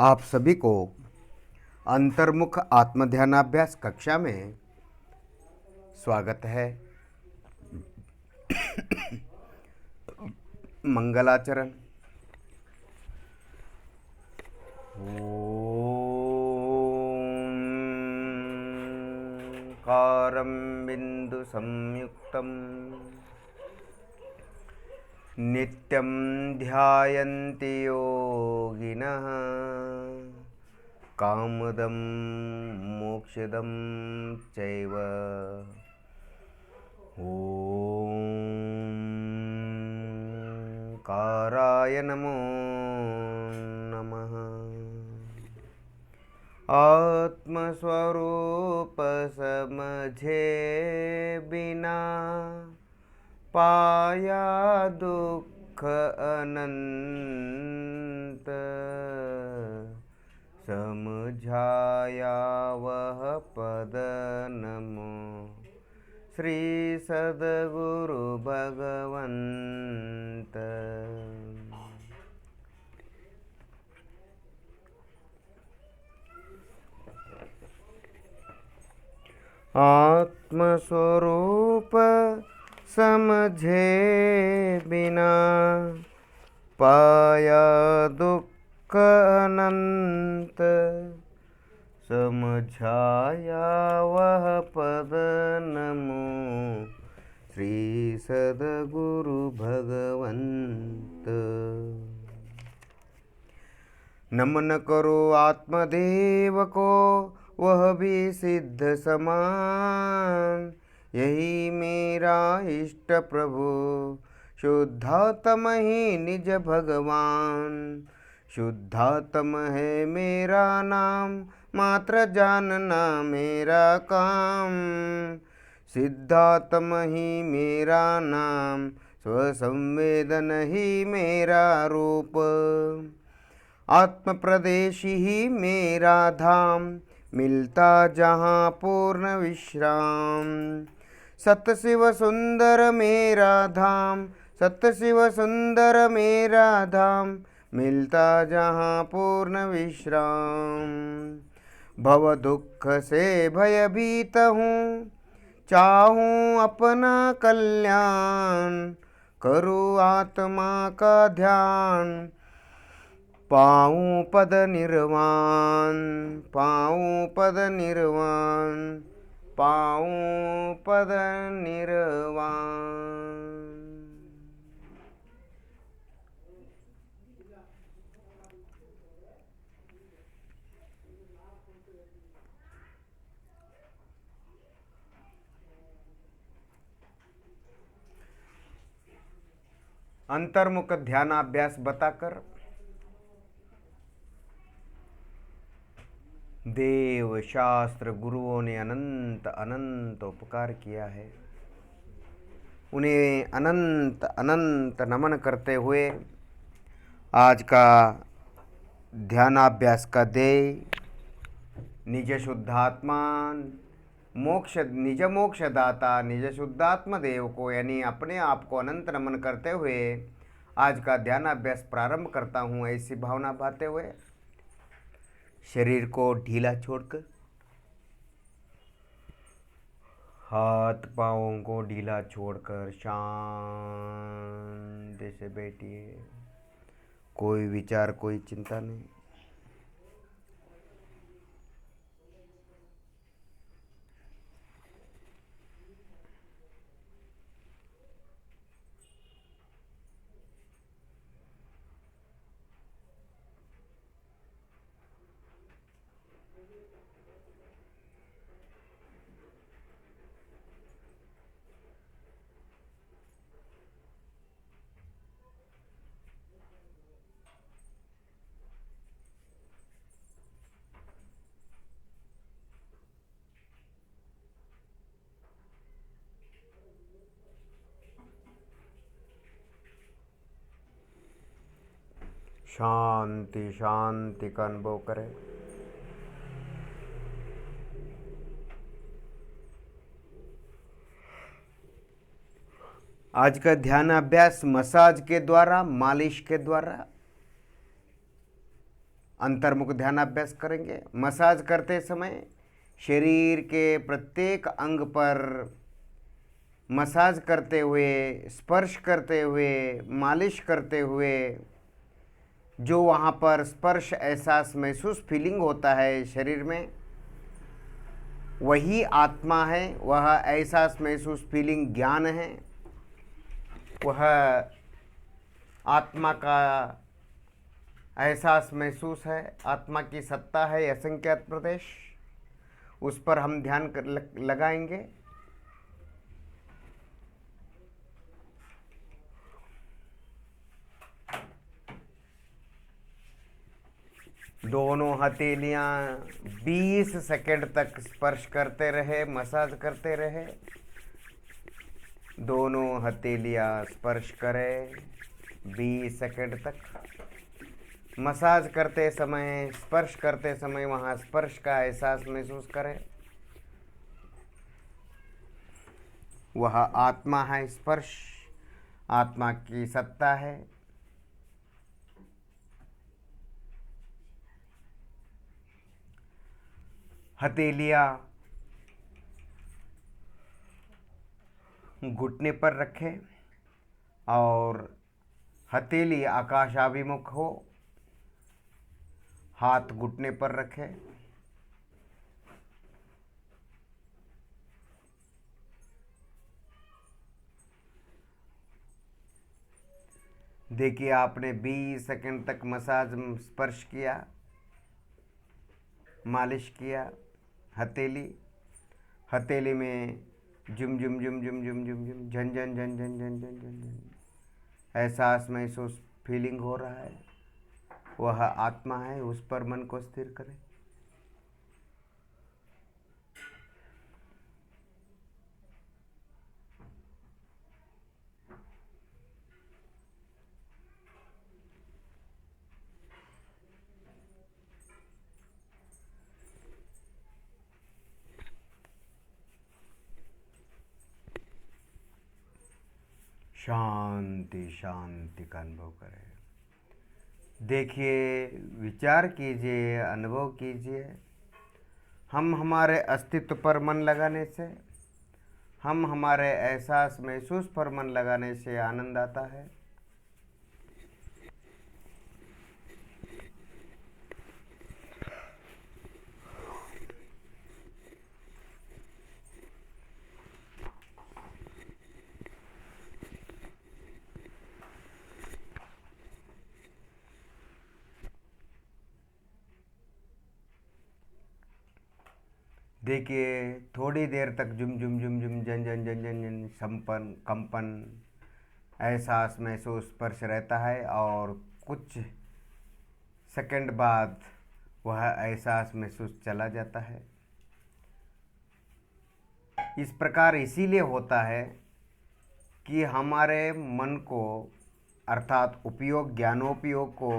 आप सभी को अंतर्मुख आत्मध्यानाभ्यास कक्षा में स्वागत है। मंगलाचरण। कारं बिंदु संयुक्तं नित्यं ध्यायन्ति योगिनः कामदं मोक्षदं चैव। ॐ काराय नमो नमः। आत्मस्वरूप समझे बिना पाया दुख अनंत, समझाया वह पद नमो श्री सद्गुरु भगवंत। आत्मस्वरूप समझे बिना पाया दुख अनंत, समझाया वह पद नमो श्री सद्गुरु भगवंत। नमन करो आत्मदेव को वह भी सिद्ध समान, यही मेरा इष्ट प्रभु शुद्धात्म ही निज भगवान। शुद्धात्म है मेरा नाम, मात्र जानना मेरा काम। सिद्धात्म ही मेरा नाम, स्वसंवेदन ही मेरा रूप। आत्म प्रदेश ही मेरा धाम, मिलता जहाँ पूर्ण विश्राम। सत शिव सुंदर मेरा धाम, सत शिव सुंदर मेरा धाम, मिलता जहाँ पूर्ण विश्राम। भव दुख से भयभीत हूँ, चाहूँ अपना कल्याण। करूँ आत्मा का ध्यान, पाऊँ पद निर्वाण। पाऊँ पद निर्वाण, पाऊँ पद निर्वाण। अंतर्मुख ध्यानाभ्यास बताकर देव शास्त्र गुरुओं ने अनंत अनंत उपकार किया है। उन्हें अनंत अनंत नमन करते हुए आज का ध्यानाभ्यास का ध्येय निज शुद्धात्मा निज मोक्षदाता निज शुद्धात्मा देव को यानी अपने आप को अनंत नमन करते हुए आज का ध्यानाभ्यास प्रारंभ करता हूँ। ऐसी भावना भाते हुए शरीर को ढीला छोड़कर हाथ पाँवों को ढीला छोड़कर शांति से बैठिए। कोई विचार कोई चिंता नहीं। शांति शांति का अनुभव करें। आज का ध्यान अभ्यास मसाज के द्वारा, मालिश के द्वारा अंतर्मुख ध्यानाभ्यास करेंगे। मसाज करते समय शरीर के प्रत्येक अंग पर मसाज करते हुए, स्पर्श करते हुए, मालिश करते हुए जो वहाँ पर स्पर्श एहसास महसूस फीलिंग होता है शरीर में, वही आत्मा है। वह एहसास महसूस फीलिंग ज्ञान है। वह आत्मा का एहसास महसूस है, आत्मा की सत्ता है, असंख्यात प्रदेश। उस पर हम ध्यान लगाएंगे। दोनों हथेलियां 20 सेकंड तक स्पर्श करते रहे, मसाज करते रहे। दोनों हथेलियां स्पर्श करें 20 सेकंड तक। मसाज करते समय, स्पर्श करते समय वहाँ स्पर्श का एहसास महसूस करें। वह आत्मा है, स्पर्श आत्मा की सत्ता है। हथेलियां घुटने पर रखें और हथेली आकाशाभिमुख हो, हाथ घुटने पर रखें। देखिए, आपने 20 सेकंड तक मसाज स्पर्श किया, मालिश किया। हथेली में जुम जुम जुम जुम जुम जुम जुम झन झन झन झन झन झन झन झन एहसास महसूस फीलिंग हो रहा है। वह आत्मा है, उस पर मन को स्थिर करें। शांति शांति का अनुभव करें। देखिए, विचार कीजिए, अनुभव कीजिए। हम हमारे अस्तित्व पर मन लगाने से, हम हमारे एहसास महसूस पर मन लगाने से आनंद आता है। देखिए, थोड़ी देर तक जुम जुम जुम जुम जन जन जन जन जन संपन कंपन एहसास महसूस स्पर्श रहता है और कुछ सेकंड बाद वह एहसास महसूस चला जाता है। इस प्रकार इसीलिए होता है कि हमारे मन को, अर्थात उपयोग ज्ञानोपयोग को,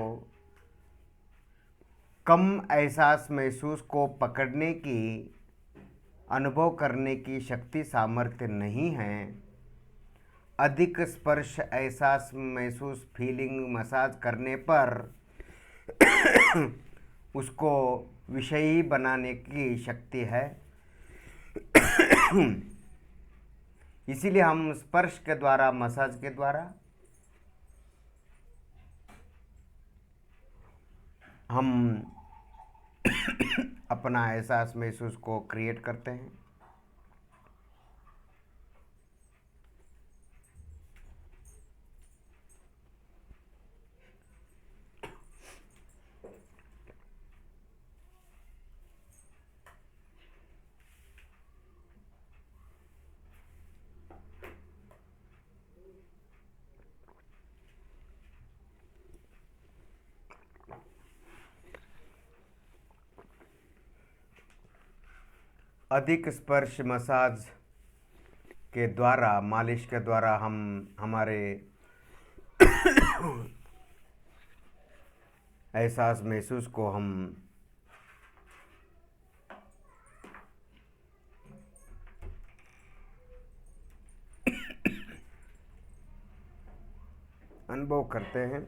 कम एहसास महसूस को पकड़ने की, अनुभव करने की शक्ति सामर्थ्य नहीं है। अधिक स्पर्श एहसास महसूस फीलिंग मसाज करने पर उसको विषयी बनाने की शक्ति है। इसीलिए हम स्पर्श के द्वारा, मसाज के द्वारा हम अपना एहसास महसूस को क्रिएट करते हैं। अधिक स्पर्श मसाज के द्वारा, मालिश के द्वारा हम हमारे एहसास महसूस को हम अनुभव करते हैं।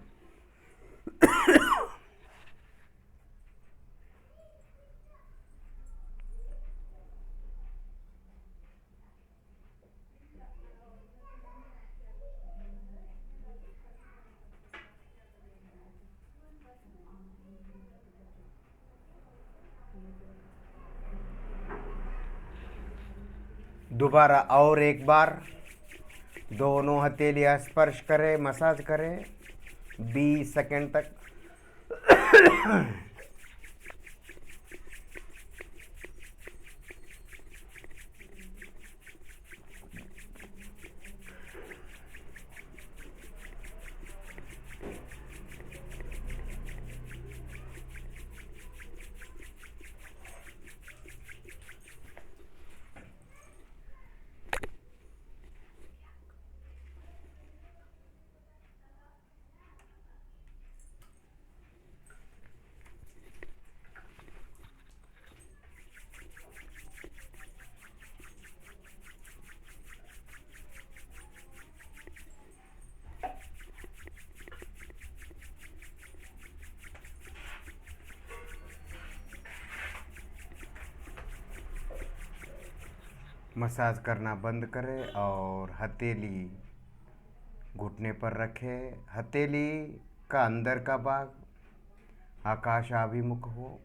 दोबारा और एक बार दोनों हथेलियाँ स्पर्श करें, मसाज करें 20 सेकंड तक। मसाज करना बंद करें और हथेली घुटने पर रखें। हथेली का अंदर का भाग आकाशाभिमुख हो।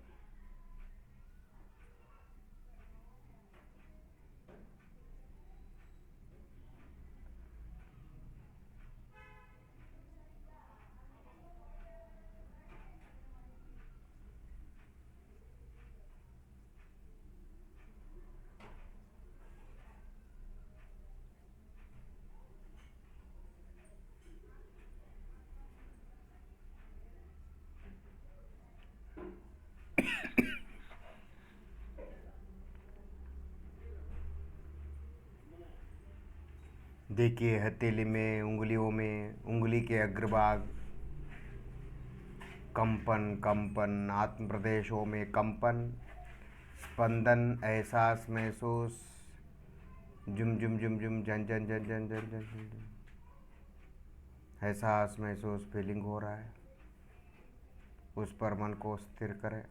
देखिए हथेली में, उंगलियों में, उंगली के अग्रभाग कंपन कंपन, आत्म प्रदेशों में कंपन, स्पंदन, एहसास महसूस, जुम जुम जुम जुम, जन जन जन जन जन जन जन, एहसास महसूस फीलिंग हो रहा है। उस पर मन को स्थिर करें।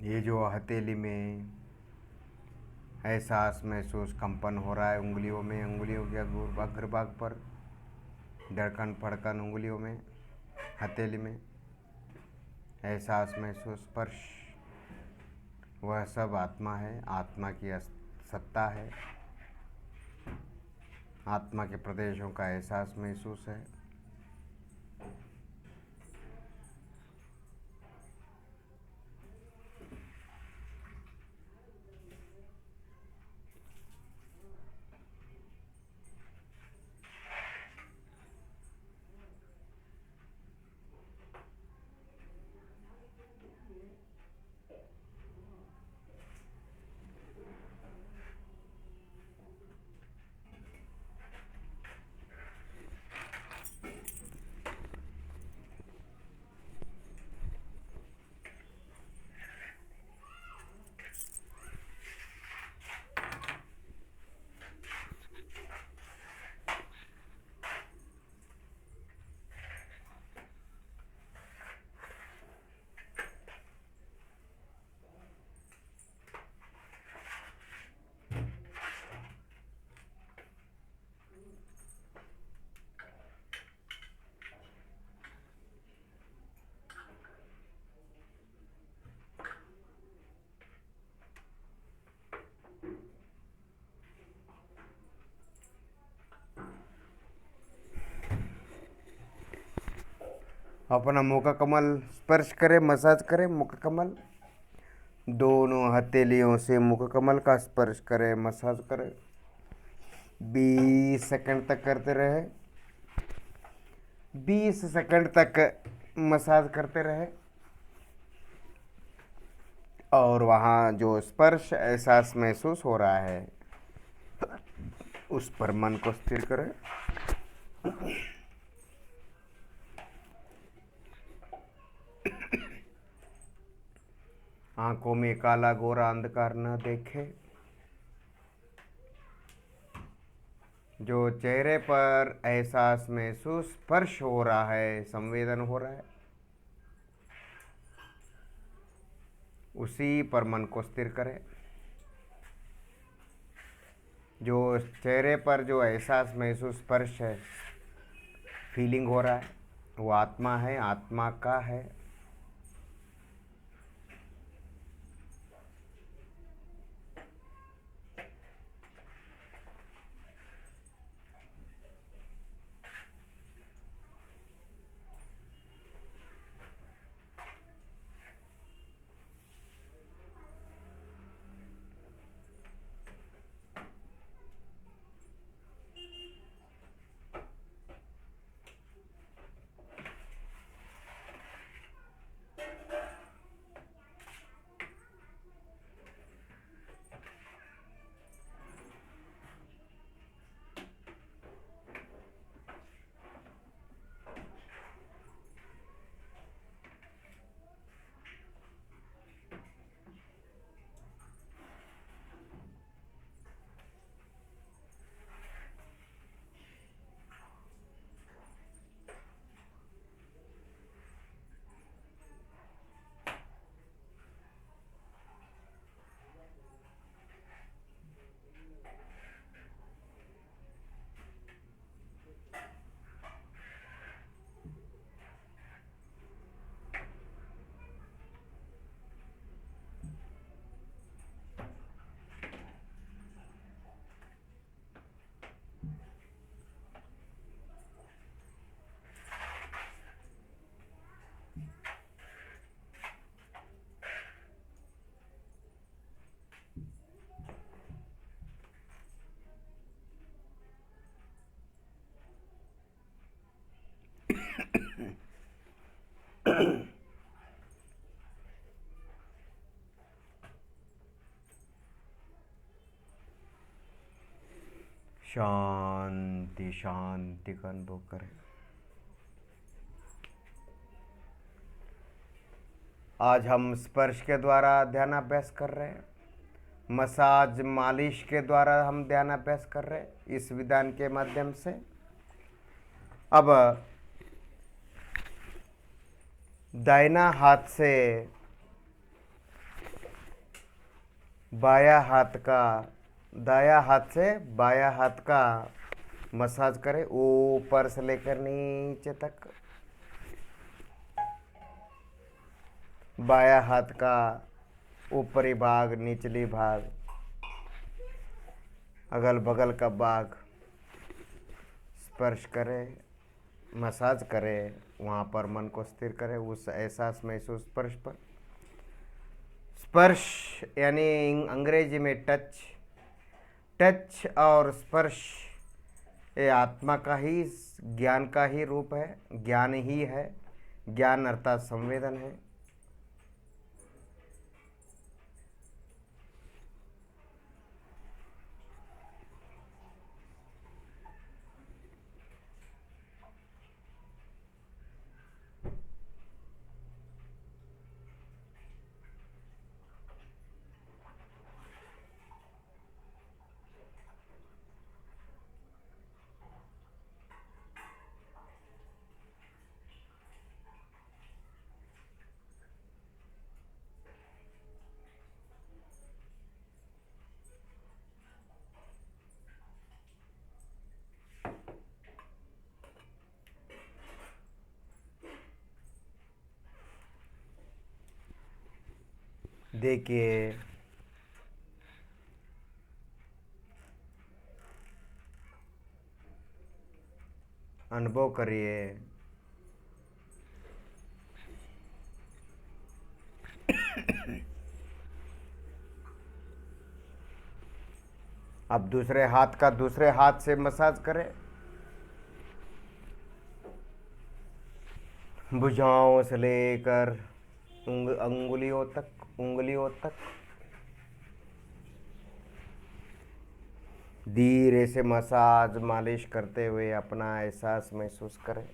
ये जो हथेली में एहसास महसूस कंपन हो रहा है उंगलियों में, उंगलियों के अग्रभाग पर धड़कन फड़कन, उंगलियों में, हथेली में एहसास महसूस स्पर्श, वह सब आत्मा है। आत्मा की सत्ता है। आत्मा के प्रदेशों का एहसास महसूस है। अपना मुख कमल स्पर्श करें, मसाज करें मुख कमल। दोनों हथेलियों से मुख कमल का स्पर्श करें, मसाज करें 20 सेकंड तक करते रहे। 20 सेकंड तक मसाज करते रहे और वहाँ जो स्पर्श एहसास महसूस हो रहा है उस पर मन को स्थिर करें। आंखों में काला गोरा अंधकार न देखे। जो चेहरे पर एहसास महसूस स्पर्श हो रहा है, संवेदन हो रहा है, उसी पर मन को स्थिर करें। जो चेहरे पर जो एहसास महसूस स्पर्श है, फीलिंग हो रहा है, वो आत्मा है, आत्मा का है। शांति शांति का अनुभव करें। आज हम स्पर्श के द्वारा ध्यानाभ्यास कर रहे हैं, मसाज मालिश के द्वारा हम ध्यानाभ्यास कर रहे हैं इस विधान के माध्यम से। अब दाहिना हाथ से बाया हाथ का, दाया हाथ से बाया हाथ का मसाज करें, ऊपर से लेकर नीचे तक। बाया हाथ का ऊपरी भाग, निचली भाग, अगल बगल का भाग स्पर्श करें, मसाज करें, वहाँ पर मन को स्थिर करें उस एहसास महसूस स्पर्श पर। स्पर्श यानी अंग्रेजी में टच। टच और स्पर्श ये आत्मा का ही, ज्ञान का ही रूप है, ज्ञान ही है। ज्ञान अर्थात संवेदन है। देखिए, अनुभव करिए। अब दूसरे हाथ का दूसरे हाथ से मसाज करें, भुजाओं से लेकर अंगुलियों तक धीरे से मसाज मालिश करते हुए अपना एहसास महसूस करें।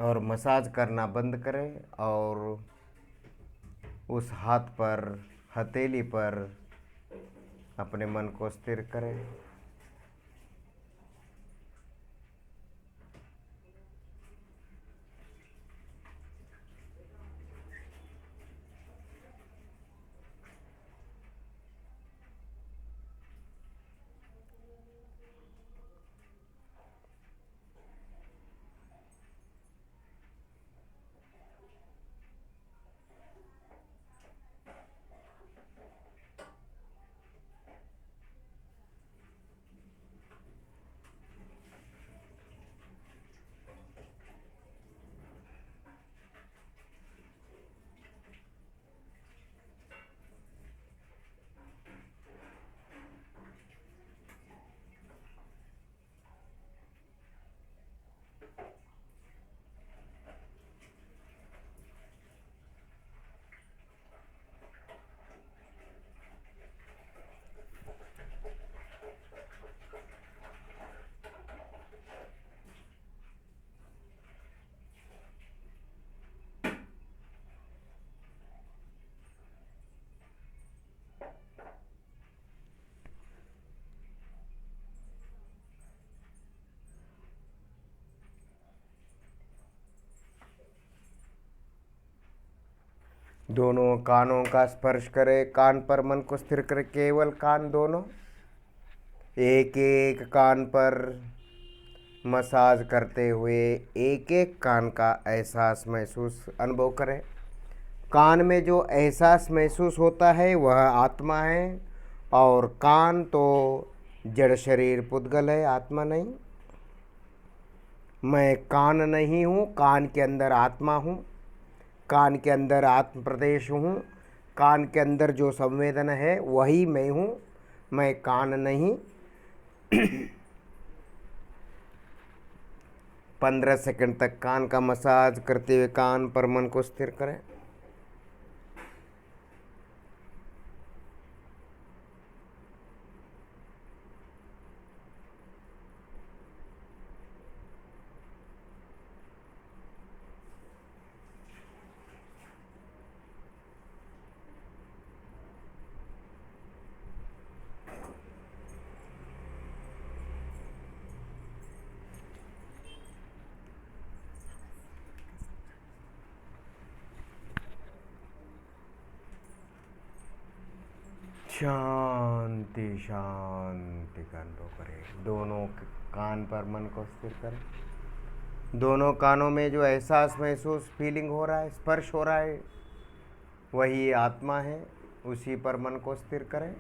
और मसाज करना बंद करें और उस हाथ पर, हथेली पर अपने मन को स्थिर करें। दोनों कानों का स्पर्श करें, कान पर मन को स्थिर करें, केवल कान दोनों, एक एक कान पर मसाज करते हुए एक एक कान का एहसास महसूस अनुभव करें। कान में जो एहसास महसूस होता है वह आत्मा है, और कान तो जड़ शरीर पुद्गल है, आत्मा नहीं। मैं कान नहीं हूँ, कान के अंदर आत्मा हूँ, कान के अंदर आत्म प्रदेश हूँ, कान के अंदर जो संवेदन है वही मैं हूँ, मैं कान नहीं। 15 सेकंड तक कान का मसाज करते हुए कान पर मन को स्थिर करें। शांति शांति का अनुभव करें। दोनों कान पर मन को स्थिर करें। दोनों कानों में जो एहसास महसूस फीलिंग हो रहा है, स्पर्श हो रहा है, वही आत्मा है, उसी पर मन को स्थिर करें।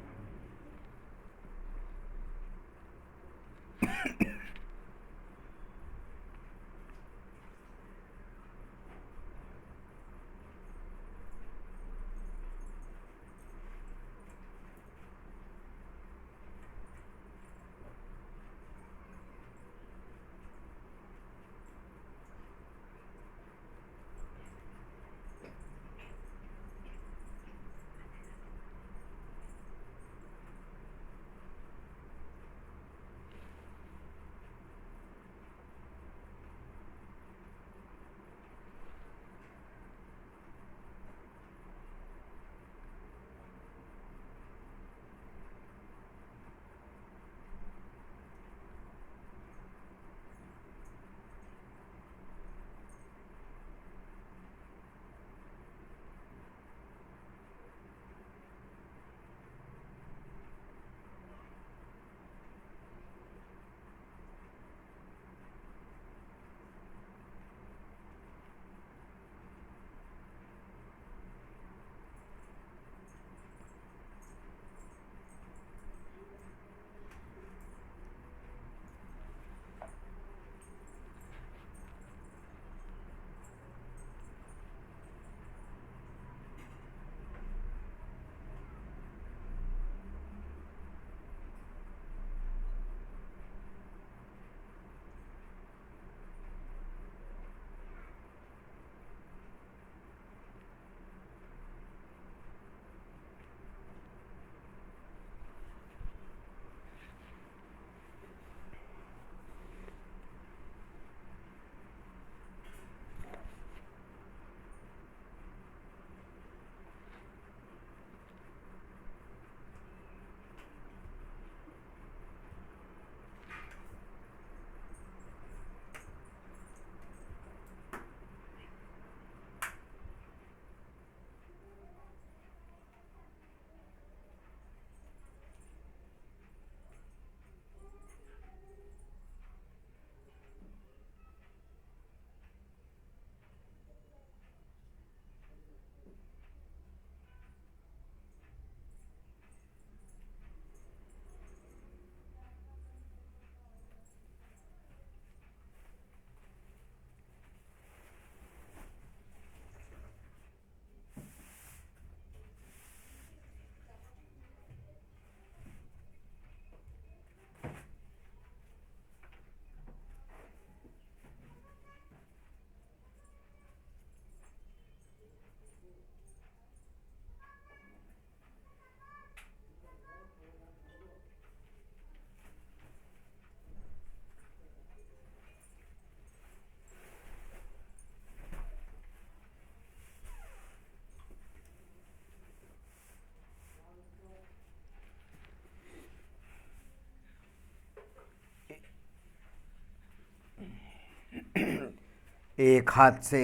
एक हाथ से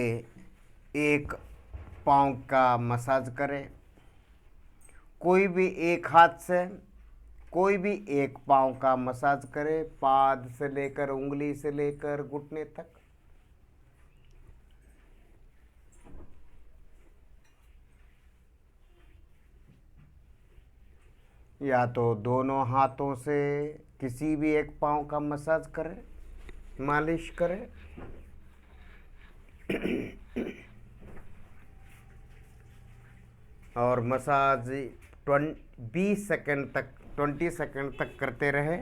एक पाँव का मसाज करें। कोई भी एक हाथ से कोई भी एक पाँव का मसाज करें, पाद से लेकर उंगली से लेकर घुटने तक। या तो दोनों हाथों से किसी भी एक पाँव का मसाज करें, मालिश करें। और मसाज 20 सेकंड तक करते रहे।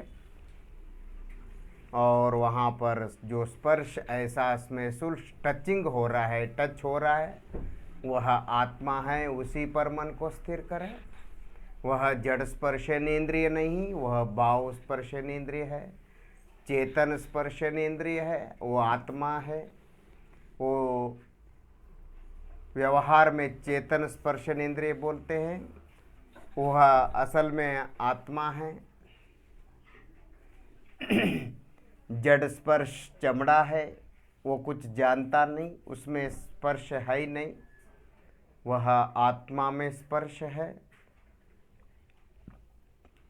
और वहाँ पर जो स्पर्श एहसास महसूस टचिंग हो रहा है, टच हो रहा है, वह आत्मा है, उसी पर मन को स्थिर करें। वह जड़ स्पर्शनेन्द्रिय नहीं, वह भाव स्पर्शनेन्द्रिय है, चेतन स्पर्शनेन्द्रिय है, वो आत्मा है। वो व्यवहार में चेतन स्पर्शनेन्द्रिय बोलते हैं, वह असल में आत्मा है। जड़ स्पर्श चमड़ा है, वो कुछ जानता नहीं, उसमें स्पर्श है ही नहीं, वह आत्मा में स्पर्श है।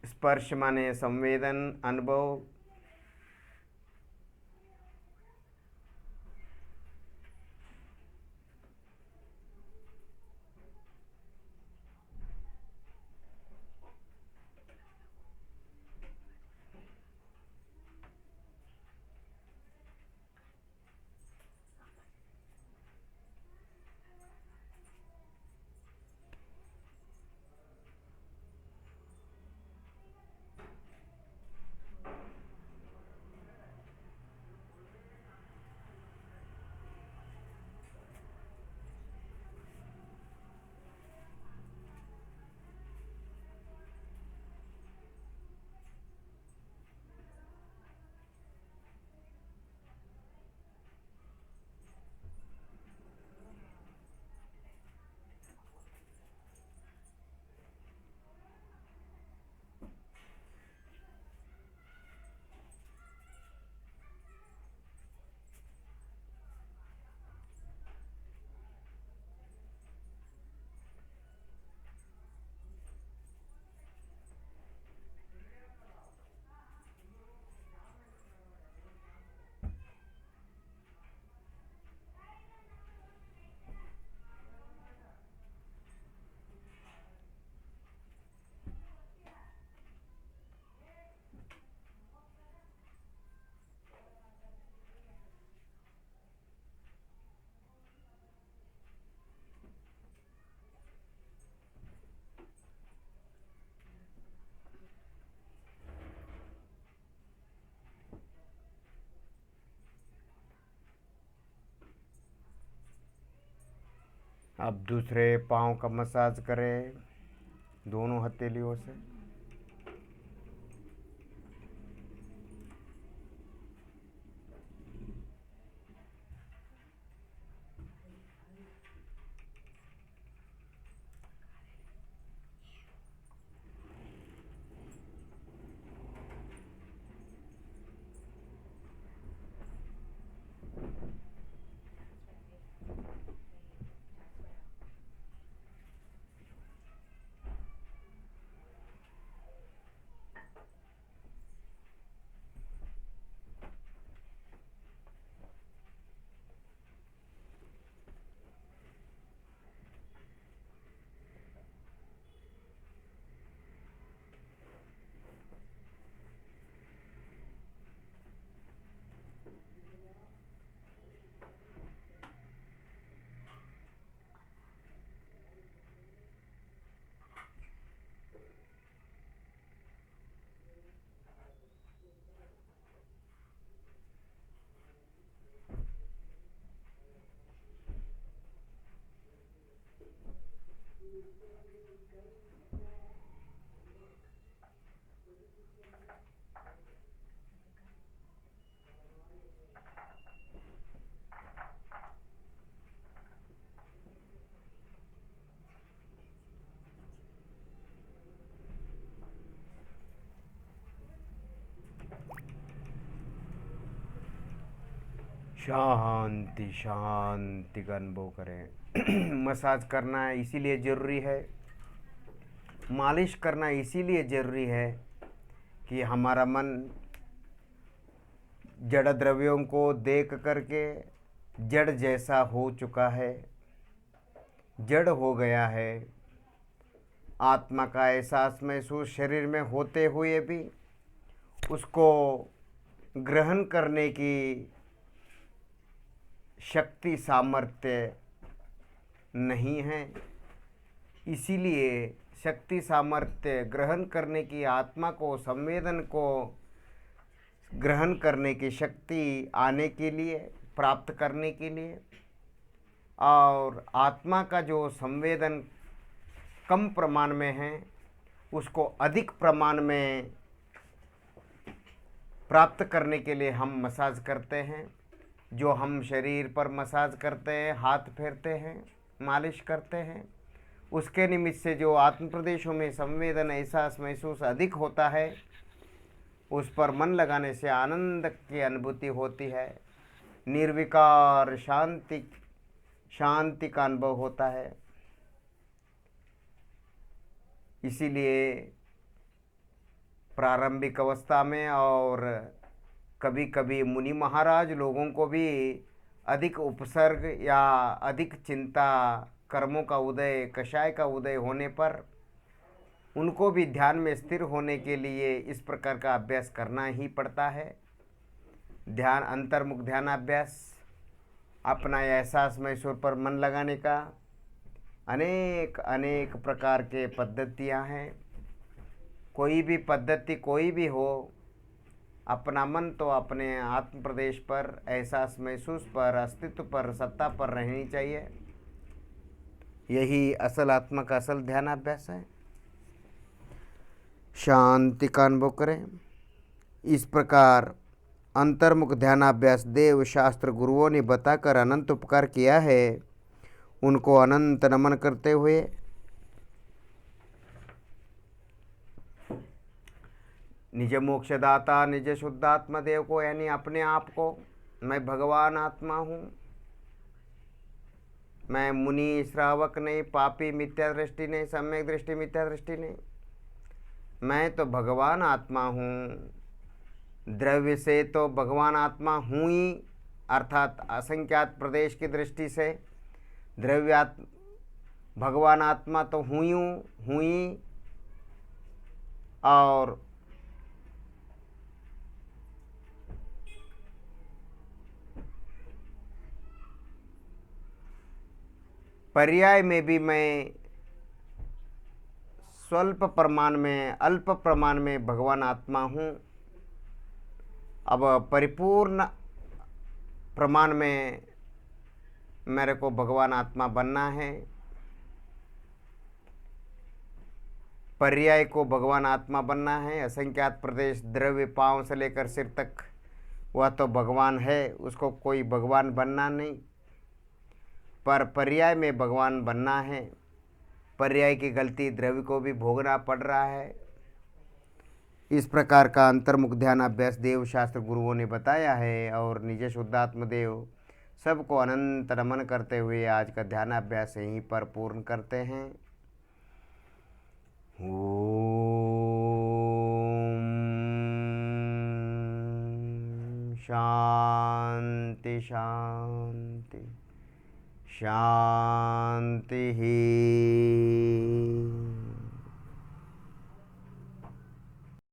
स्पर्श माने संवेदन, अनुभव। अब दूसरे पाँव का मसाज करें दोनों हथेलियों से। शांति शांति का अनुभव करें। मसाज करना इसीलिए ज़रूरी है, मालिश करना इसीलिए ज़रूरी है कि हमारा मन जड़ द्रव्यों को देख करके जड़ जैसा हो चुका है, जड़ हो गया है। आत्मा का एहसास महसूस शरीर में होते हुए भी उसको ग्रहण करने की शक्ति सामर्थ्य नहीं है। इसीलिए शक्ति सामर्थ्य ग्रहण करने की, आत्मा को संवेदन को ग्रहण करने की शक्ति आने के लिए, प्राप्त करने के लिए, और आत्मा का जो संवेदन कम प्रमाण में है उसको अधिक प्रमाण में प्राप्त करने के लिए हम मसाज करते हैं। जो हम शरीर पर मसाज करते हैं, हाथ फेरते हैं, मालिश करते हैं, उसके निमित्त से जो आत्म प्रदेशों में संवेदन एहसास महसूस अधिक होता है, उस पर मन लगाने से आनंद की अनुभूति होती है, निर्विकार शांति का अनुभव होता है। इसीलिए प्रारंभिक अवस्था में और कभी कभी मुनि महाराज लोगों को भी अधिक उपसर्ग या अधिक चिंता, कर्मों का उदय, कषाय का उदय होने पर उनको भी ध्यान में स्थिर होने के लिए इस प्रकार का अभ्यास करना ही पड़ता है। ध्यान, अंतर्मुख ध्यानाभ्यास, अपना एहसास महसूस पर मन लगाने का अनेक अनेक प्रकार के पद्धतियां हैं। कोई भी पद्धति कोई भी हो, अपना मन तो अपने आत्म प्रदेश पर, एहसास महसूस पर, अस्तित्व पर, सत्ता पर रहनी चाहिए। यही असल आत्मा का असल ध्यानाभ्यास है। शांति का अनुभव करें। इस प्रकार अंतर्मुख ध्यानाभ्यास देव शास्त्र गुरुओं ने बताकर अनंत उपकार किया है। उनको अनंत नमन करते हुए निज मोक्षदाता, निज शुद्धात्मा देव को, यानी अपने आप को, मैं भगवान आत्मा हूँ, मैं मुनि श्रावक नहीं, पापी मिथ्या दृष्टि नहीं, सम्यक दृष्टि मिथ्या दृष्टि नहीं, मैं तो भगवान आत्मा हूँ। द्रव्य से तो भगवान आत्मा हूँ ही, अर्थात असंख्यात प्रदेश की दृष्टि से भगवान आत्मा तो हूँ ही, और पर्याय में भी मैं स्वल्प प्रमाण में, अल्प प्रमाण में भगवान आत्मा हूँ। अब परिपूर्ण प्रमाण में मेरे को भगवान आत्मा बनना है। पर्याय को भगवान आत्मा बनना है। असंख्यात प्रदेश, द्रव्य, पांव से लेकर सिर तक, वह तो भगवान है, उसको कोई भगवान बनना नहीं, पर पर्याय में भगवान बनना है। पर्याय की गलती द्रव्य को भी भोगना पड़ रहा है। इस प्रकार का अंतर्मुख ध्यान अभ्यास देव शास्त्र गुरुओं ने बताया है, और निज शुद्धात्म देव सबको अनंत नमन करते हुए आज का ध्यान अभ्यास यहीं पर पूर्ण करते हैं। ओम शांति शांति शांति ही।